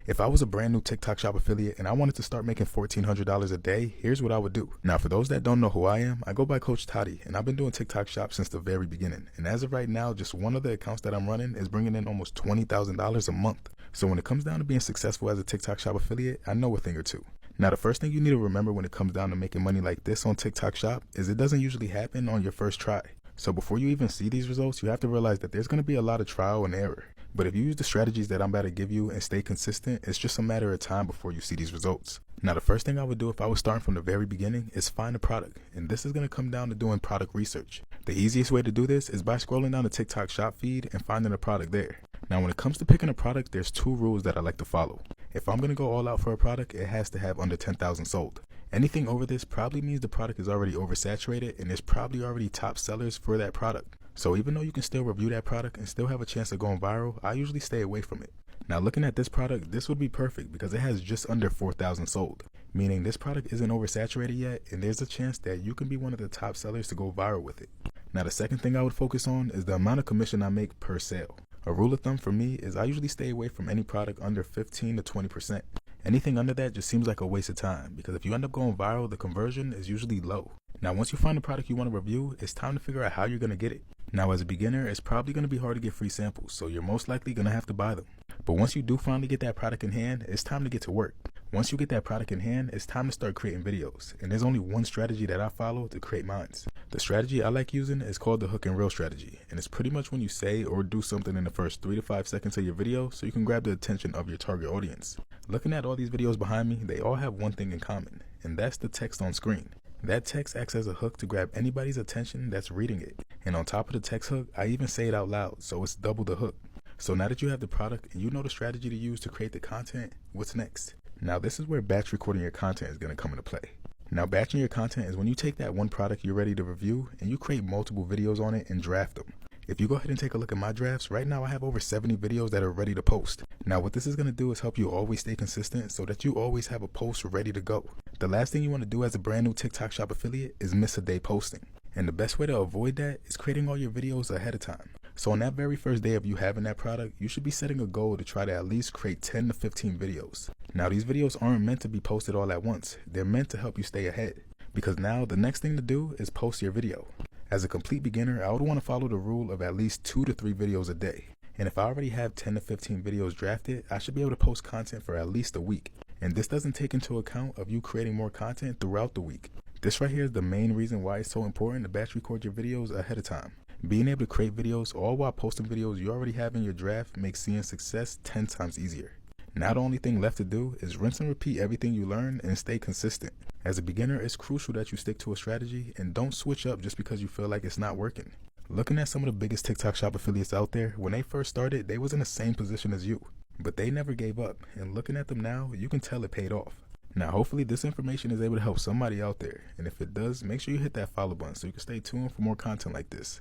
If I was a brand new TikTok Shop affiliate and I wanted to start making $1,400 a day, here's what I would do. Now, for those that don't know who I am, I go by Coach Toddy, and I've been doing TikTok Shop since the very beginning. And as of right now, just one of the accounts that I'm running is bringing in almost $20,000 a month. So when it comes down to being successful as a TikTok Shop affiliate, I know a thing or two. Now, the first thing you need to remember when it comes down to making money like this on TikTok Shop is it doesn't usually happen on your first try. So before you even see these results, you have to realize that there's going to be a lot of trial and error. But if you use the strategies that I'm about to give you and stay consistent, it's just a matter of time before you see these results. Now, the first thing I would do if I was starting from the very beginning is find a product. And this is going to come down to doing product research. The easiest way to do this is by scrolling down the TikTok Shop feed and finding a product there. Now, when it comes to picking a product, there's two rules that I like to follow. If I'm going to go all out for a product, it has to have under 10,000 sold. Anything over this probably means the product is already oversaturated and there's probably already top sellers for that product. So even though you can still review that product and still have a chance of going viral, I usually stay away from it. Now, looking at this product, this would be perfect because it has just under 4,000 sold, meaning this product isn't oversaturated yet and there's a chance that you can be one of the top sellers to go viral with it. Now, the second thing I would focus on is the amount of commission I make per sale. A rule of thumb for me is I usually stay away from any product under 15 to 20%. Anything under that just seems like a waste of time because if you end up going viral, the conversion is usually low. Now, once you find the product you want to review, it's time to figure out how you're going to get it. Now, as a beginner, it's probably going to be hard to get free samples, so you're most likely going to have to buy them. But once you do finally get that product in hand, it's time to get to work. Once you get that product in hand, it's time to start creating videos. And there's only one strategy that I follow to create mine. The strategy I like using is called the hook and reel strategy. And it's pretty much when you say or do something in the first 3 to 5 seconds of your video so you can grab the attention of your target audience. Looking at all these videos behind me, they all have one thing in common, and that's the text on screen. That text acts as a hook to grab anybody's attention that's reading it. And on top of the text hook, I even say it out loud, so it's double the hook. So now that you have the product and you know the strategy to use to create the content, what's next? Now, this is where batch recording your content is going to come into play. Now, batching your content is when you take that one product you're ready to review and you create multiple videos on it and draft them. If you go ahead and take a look at my drafts, right now I have over 70 videos that are ready to post. Now, what this is going to do is help you always stay consistent so that you always have a post ready to go. The last thing you want to do as a brand new TikTok Shop affiliate is miss a day posting. And the best way to avoid that is creating all your videos ahead of time. So on that very first day of you having that product, you should be setting a goal to try to at least create 10 to 15 videos. Now, these videos aren't meant to be posted all at once. They're meant to help you stay ahead. Because now the next thing to do is post your video. As a complete beginner, I would want to follow the rule of at least 2 to 3 videos a day. And if I already have 10 to 15 videos drafted, I should be able to post content for at least a week. And this doesn't take into account of you creating more content throughout the week. This right here is the main reason why it's so important to batch record your videos ahead of time. Being able to create videos all while posting videos you already have in your draft makes seeing success 10 times easier. Now the only thing left to do is rinse and repeat everything you learn and stay consistent. As a beginner, it's crucial that you stick to a strategy and don't switch up just because you feel like it's not working. Looking at some of the biggest TikTok Shop affiliates out there, when they first started, they was in the same position as you. But they never gave up, and looking at them now, you can tell it paid off. Now, hopefully this information is able to help somebody out there, and if it does, make sure you hit that follow button so you can stay tuned for more content like this.